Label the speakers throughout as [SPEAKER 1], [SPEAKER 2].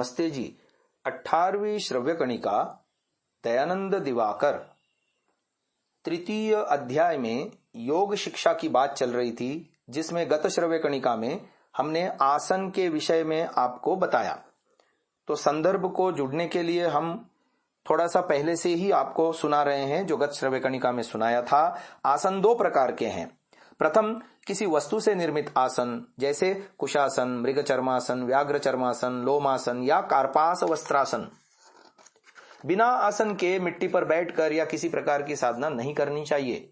[SPEAKER 1] नमस्ते जी। 18वीं श्रव्य कणिका दयानंद दिवाकर। तृतीय अध्याय में योग शिक्षा की बात चल रही थी, जिसमें गत श्रव्य कणिका में हमने आसन के विषय में आपको बताया। तो संदर्भ को जुड़ने के लिए हम थोड़ा सा पहले से ही आपको सुना रहे हैं जो गत श्रव्य कणिका में सुनाया था। आसन दो प्रकार के हैं। प्रथम किसी वस्तु से निर्मित आसन, जैसे कुशासन, मृग चर्मासन, व्याघ्र चर्मासन, लोमासन या कार्पास वस्त्रासन। बिना आसन के मिट्टी पर बैठकर या किसी प्रकार की साधना नहीं करनी चाहिए।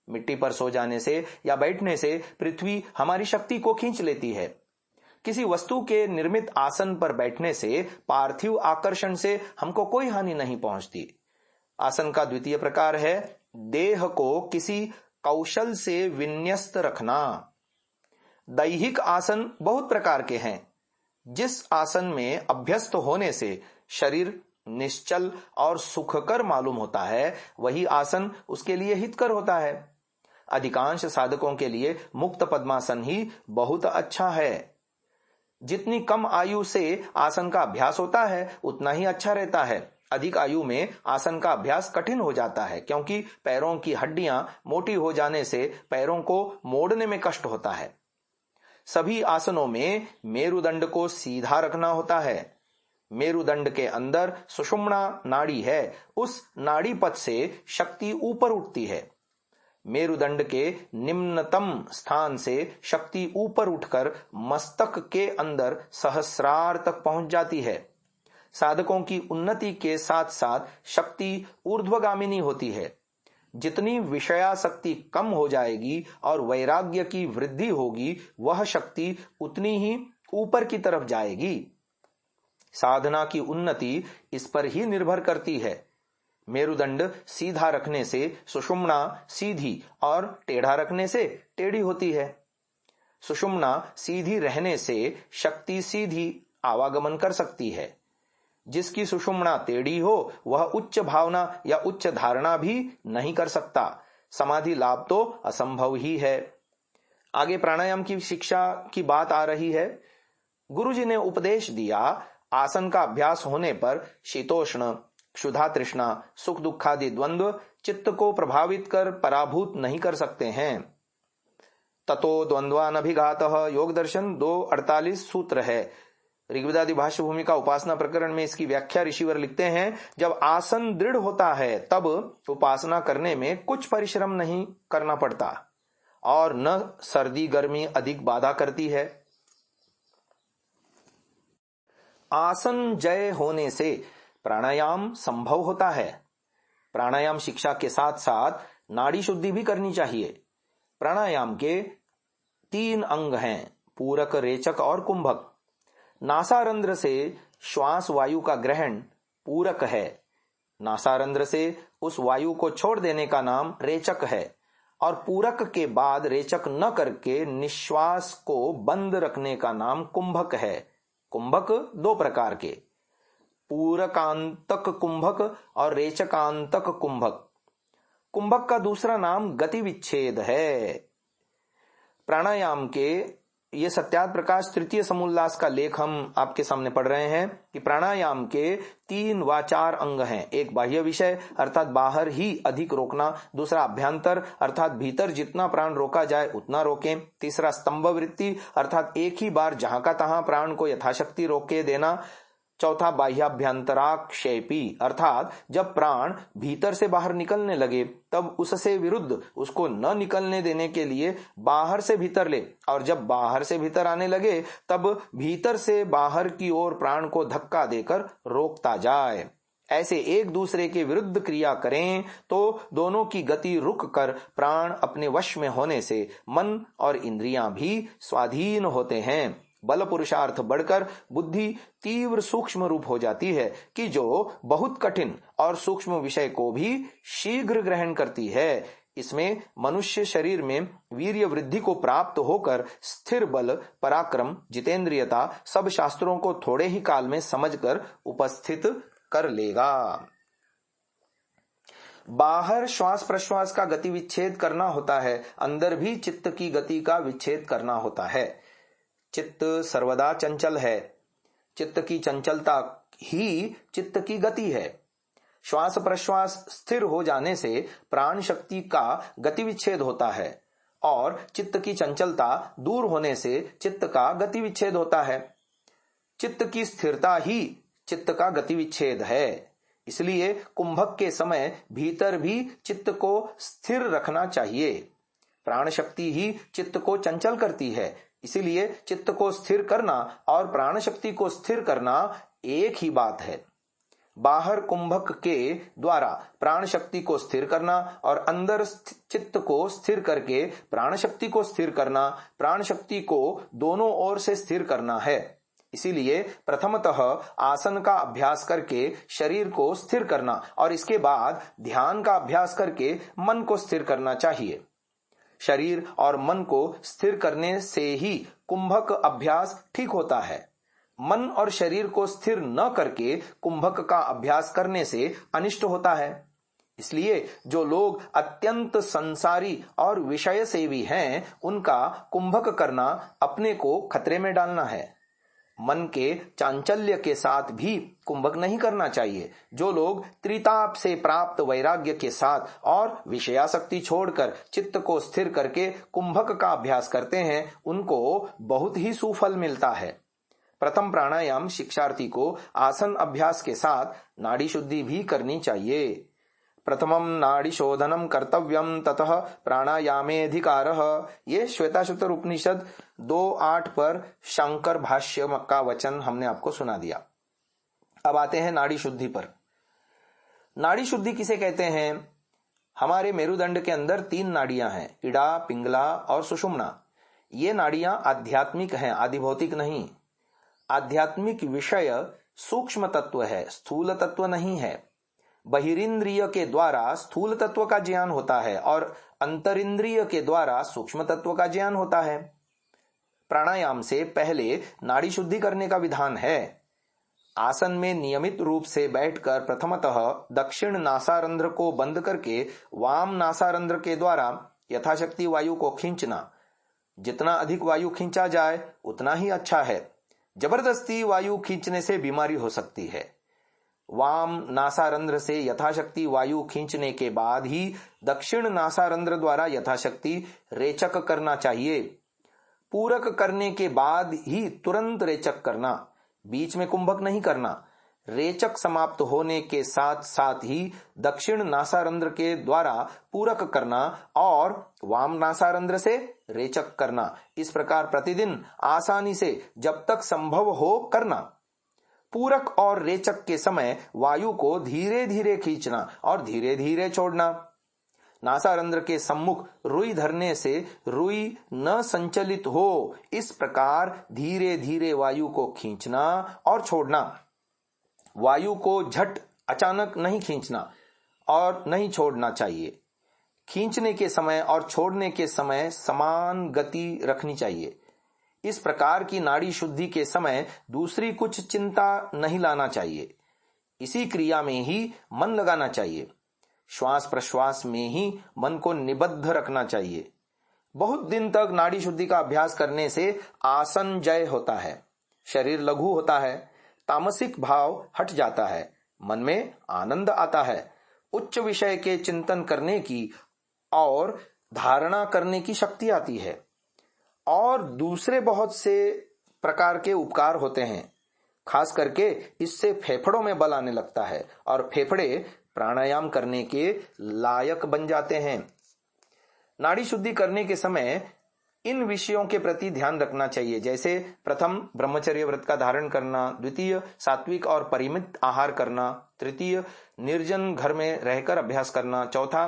[SPEAKER 1] मिट्टी पर सो जाने से या बैठने से पृथ्वी हमारी शक्ति को खींच लेती है। किसी वस्तु के निर्मित आसन पर बैठने से पार्थिव आकर्षण से हमको कोई हानि नहीं पहुंचती। आसन का द्वितीय प्रकार है देह को किसी कौशल से विन्यस्त रखना। दैहिक आसन बहुत प्रकार के हैं। जिस आसन में अभ्यस्त होने से शरीर निश्चल और सुखकर मालूम होता है, वही आसन उसके लिए हितकर होता है। अधिकांश साधकों के लिए मुक्त पद्मासन ही बहुत अच्छा है। जितनी कम आयु से आसन का अभ्यास होता है, उतना ही अच्छा रहता है। अधिक आयु में आसन का अभ्यास कठिन हो जाता है, क्योंकि पैरों की हड्डियां मोटी हो जाने से पैरों को मोड़ने में कष्ट होता है। सभी आसनों में मेरुदंड को सीधा रखना होता है। मेरुदंड के अंदर सुषुम्ना नाड़ी है। उस नाड़ी पथ से शक्ति ऊपर उठती है। मेरुदंड के निम्नतम स्थान से शक्ति ऊपर उठकर मस्तक के अंदर सहस्रार तक पहुंच जाती है। साधकों की उन्नति के साथ साथ शक्ति ऊर्ध्वगामिनी होती है। जितनी विषयासक्ति कम हो जाएगी और वैराग्य की वृद्धि होगी, वह शक्ति उतनी ही ऊपर की तरफ जाएगी। साधना की उन्नति इस पर ही निर्भर करती है। मेरुदंड सीधा रखने से सुषुम्ना सीधी और टेढ़ा रखने से टेढ़ी होती है। सुषुम्ना सीधी रहने से शक्ति सीधी आवागमन कर सकती है। जिसकी सुषुम्ना टेढ़ी हो, वह उच्च भावना या उच्च धारणा भी नहीं कर सकता। समाधि लाभ तो असंभव ही है। आगे प्राणायाम की शिक्षा की बात आ रही है। गुरुजी ने उपदेश दिया, आसन का अभ्यास होने पर शीतोष्ण, क्षुधा तृष्णा, सुख दुखादि द्वंद्व चित्त को प्रभावित कर पराभूत नहीं कर सकते हैं। ततो द्वंद्वानभिघातः योग दर्शन 2:48 सूत्र है। ऋग्वेदादि भाष्य भूमिका उपासना प्रकरण में इसकी व्याख्या ऋषिवर लिखते हैं, जब आसन दृढ़ होता है तब उपासना करने में कुछ परिश्रम नहीं करना पड़ता और न सर्दी गर्मी अधिक बाधा करती है। आसन जय होने से प्राणायाम संभव होता है। प्राणायाम शिक्षा के साथ साथ नाड़ी शुद्धि भी करनी चाहिए। प्राणायाम के 3 अंग हैं, पूरक, रेचक और कुंभक। नासारंध्र से श्वास वायु का ग्रहण पूरक है। नासारंध्र से उस वायु को छोड़ देने का नाम रेचक है और पूरक के बाद रेचक न करके निश्वास को बंद रखने का नाम कुंभक है। कुंभक 2 प्रकार के, पूरकांतक कुंभक और रेचकांतक कुंभक। कुंभक का दूसरा नाम गति विच्छेद है। प्राणायाम के ये सत्यार्थ प्रकाश तृतीय समोल्लास का लेख हम आपके सामने पढ़ रहे हैं कि प्राणायाम के 3 व 4 अंग हैं। एक बाह्य विषय अर्थात बाहर ही अधिक रोकना, दूसरा अभ्यंतर अर्थात भीतर जितना प्राण रोका जाए उतना रोकें, तीसरा स्तंभ वृत्ति अर्थात एक ही बार जहां का तहां प्राण को यथाशक्ति रोके देना, चौथा बाह्याभ्यंतराक्षेपी अर्थात जब प्राण भीतर से बाहर निकलने लगे तब उससे विरुद्ध उसको न निकलने देने के लिए बाहर से भीतर ले, और जब बाहर से भीतर आने लगे तब भीतर से बाहर की ओर प्राण को धक्का देकर रोकता जाए। ऐसे एक दूसरे के विरुद्ध क्रिया करें तो दोनों की गति रुक कर प्राण अपने वश में होने से मन और इंद्रियां भी स्वाधीन होते हैं। बल पुरुषार्थ बढ़कर बुद्धि तीव्र सूक्ष्म रूप हो जाती है कि जो बहुत कठिन और सूक्ष्म विषय को भी शीघ्र ग्रहण करती है। इसमें मनुष्य शरीर में वीर्य वृद्धि को प्राप्त होकर स्थिर बल, पराक्रम, जितेंद्रियता सब शास्त्रों को थोड़े ही काल में समझकर उपस्थित कर लेगा। बाहर श्वास प्रश्वास का गति विच्छेद करना होता है, अंदर भी चित्त की गति का विच्छेद करना होता है। चित्त सर्वदा चंचल है। चित्त की चंचलता ही चित्त की गति है। श्वास प्रश्वास स्थिर हो जाने से प्राण शक्ति का गति विच्छेद होता है और चित्त की चंचलता दूर होने से चित्त का गति विच्छेद होता है। चित्त की स्थिरता ही चित्त का गति विच्छेद है। इसलिए कुंभक के समय भीतर भी चित्त को स्थिर रखना चाहिए। प्राण शक्ति ही चित्त को चंचल करती है, इसीलिए चित्त को स्थिर करना और प्राण शक्ति को स्थिर करना एक ही बात है। बाहर कुंभक के द्वारा प्राण शक्ति को स्थिर करना और अंदर चित्त को स्थिर करके प्राण शक्ति को स्थिर करना, प्राण शक्ति को दोनों ओर से स्थिर करना है। इसीलिए प्रथमतः आसन का अभ्यास करके शरीर को स्थिर करना और इसके बाद ध्यान का अभ्यास करके मन को स्थिर करना चाहिए। शरीर और मन को स्थिर करने से ही कुंभक अभ्यास ठीक होता है। मन और शरीर को स्थिर न करके कुंभक का अभ्यास करने से अनिष्ट होता है। इसलिए जो लोग अत्यंत संसारी और विषय सेवी हैं, उनका कुंभक करना अपने को खतरे में डालना है। मन के चांचल्य के साथ भी कुंभक नहीं करना चाहिए। जो लोग त्रिताप से प्राप्त वैराग्य के साथ और विषयासक्ति छोड़कर चित्त को स्थिर करके कुंभक का अभ्यास करते हैं, उनको बहुत ही सुफल मिलता है। प्रथम प्राणायाम शिक्षार्थी को आसन अभ्यास के साथ नाड़ी शुद्धि भी करनी चाहिए। प्रथमम नाड़ी शोधनम कर्तव्यम ततः प्राणायामेधिकारः। ये श्वेताश्वतर उपनिषद 2:8 पर शंकर भाष्य का वचन हमने आपको सुना दिया। अब आते हैं नाड़ी शुद्धि पर। नाड़ी शुद्धि किसे कहते हैं? हमारे मेरुदंड के अंदर 3 नाड़ियां हैं, इड़ा, पिंगला और सुषुम्ना। ये नाड़ियां आध्यात्मिक हैं, आदिभौतिक नहीं। आध्यात्मिक विषय सूक्ष्म तत्व है, स्थूल तत्व नहीं है। बहिरिंद्रिय के द्वारा स्थूल तत्व का ज्ञान होता है और अंतरिंद्रिय के द्वारा सूक्ष्म तत्व का ज्ञान होता है। प्राणायाम से पहले नाड़ी शुद्धि करने का विधान है। आसन में नियमित रूप से बैठकर प्रथमतः दक्षिण नासारंध्र को बंद करके वाम नासारंध्र के द्वारा यथाशक्ति वायु को खींचना। जितना अधिक वायु खींचा जाए उतना ही अच्छा है। जबरदस्ती वायु खींचने से बीमारी हो सकती है। वाम नासारंध्र से यथाशक्ति वायु खींचने के बाद ही दक्षिण नासारंध्र द्वारा यथाशक्ति रेचक करना चाहिए। पूरक करने के बाद ही तुरंत रेचक करना, बीच में कुंभक नहीं करना। रेचक समाप्त होने के साथ साथ ही दक्षिण नासारंध्र के द्वारा पूरक करना और वाम नासारंध्र से रेचक करना। इस प्रकार प्रतिदिन आसानी से जब तक संभव हो करना। पूरक और रेचक के समय वायु को धीरे धीरे खींचना और धीरे धीरे छोड़ना। नासारंध्र के सम्मुख रुई धरने से रुई न संचलित हो, इस प्रकार धीरे धीरे वायु को खींचना और छोड़ना। वायु को झट अचानक नहीं खींचना और नहीं छोड़ना चाहिए। खींचने के समय और छोड़ने के समय समान गति रखनी चाहिए। इस प्रकार की नाड़ी शुद्धि के समय दूसरी कुछ चिंता नहीं लाना चाहिए। इसी क्रिया में ही मन लगाना चाहिए। श्वास प्रश्वास में ही मन को निबद्ध रखना चाहिए। बहुत दिन तक नाड़ी शुद्धि का अभ्यास करने से आसन जय होता है, शरीर लघु होता है, तामसिक भाव हट जाता है, मन में आनंद आता है, उच्च विषय के चिंतन करने की और धारणा करने की शक्ति आती है और दूसरे बहुत से प्रकार के उपकार होते हैं। खास करके इससे फेफड़ों में बल आने लगता है और फेफड़े प्राणायाम करने के लायक बन जाते हैं। नाड़ी शुद्धि करने के समय इन विषयों के प्रति ध्यान रखना चाहिए, जैसे प्रथम ब्रह्मचर्य व्रत का धारण करना, द्वितीय सात्विक और परिमित आहार करना, तृतीय निर्जन घर में रहकर अभ्यास करना, चौथा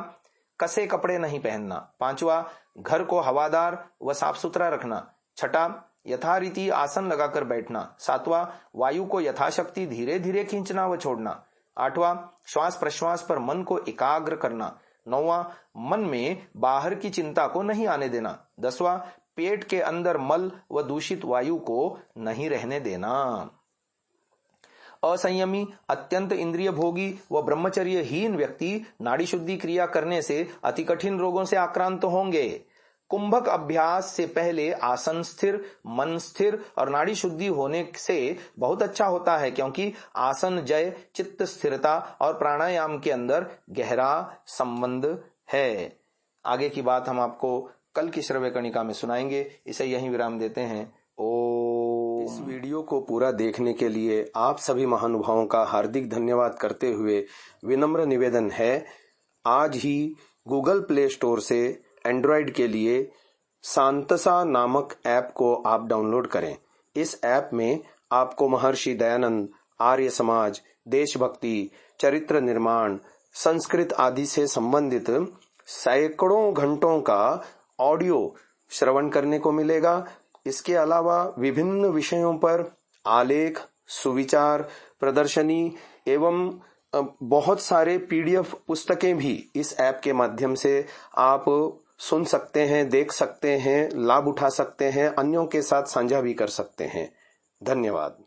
[SPEAKER 1] कसे कपड़े नहीं पहनना, पांचवा घर को हवादार व साफ सुथरा रखना, छठा यथारीति आसन लगाकर बैठना, सातवां वायु को यथाशक्ति धीरे धीरे खींचना व छोड़ना, आठवां श्वास प्रश्वास पर मन को एकाग्र करना, नौवां मन में बाहर की चिंता को नहीं आने देना, दसवां पेट के अंदर मल व दूषित वायु को नहीं रहने देना। असंयमी, अत्यंत इंद्रिय भोगी व ब्रह्मचर्यहीन व्यक्ति नाड़ी शुद्धि क्रिया करने से अति कठिन रोगों से आक्रांत होंगे। कुंभक अभ्यास से पहले आसन स्थिर, मन स्थिर और नाड़ी शुद्धि होने से बहुत अच्छा होता है, क्योंकि आसन जय, चित्त स्थिरता और प्राणायाम के अंदर गहरा संबंध है। आगे की बात हम आपको कल की श्रव्य कणिका में सुनाएंगे। इसे यहीं विराम देते हैं। इस वीडियो को पूरा देखने के लिए आप सभी महानुभावों का हार्दिक धन्यवाद करते हुए विनम्र निवेदन है, आज ही गूगल प्ले स्टोर से एंड्रॉयड के लिए सांतसा नामक ऐप को आप डाउनलोड करें। इस ऐप में आपको महर्षि दयानंद, आर्य समाज, देशभक्ति, चरित्र निर्माण, संस्कृत आदि से संबंधित सैकड़ों घंटों का ऑडियो श्रवण करने को मिलेगा। इसके अलावा विभिन्न विषयों पर आलेख, सुविचार, प्रदर्शनी एवं बहुत सारे PDF पुस्तकें भी इस ऐप के माध्यम से आप सुन सकते हैं, देख सकते हैं, लाभ उठा सकते हैं, अन्यों के साथ साझा भी कर सकते हैं। धन्यवाद।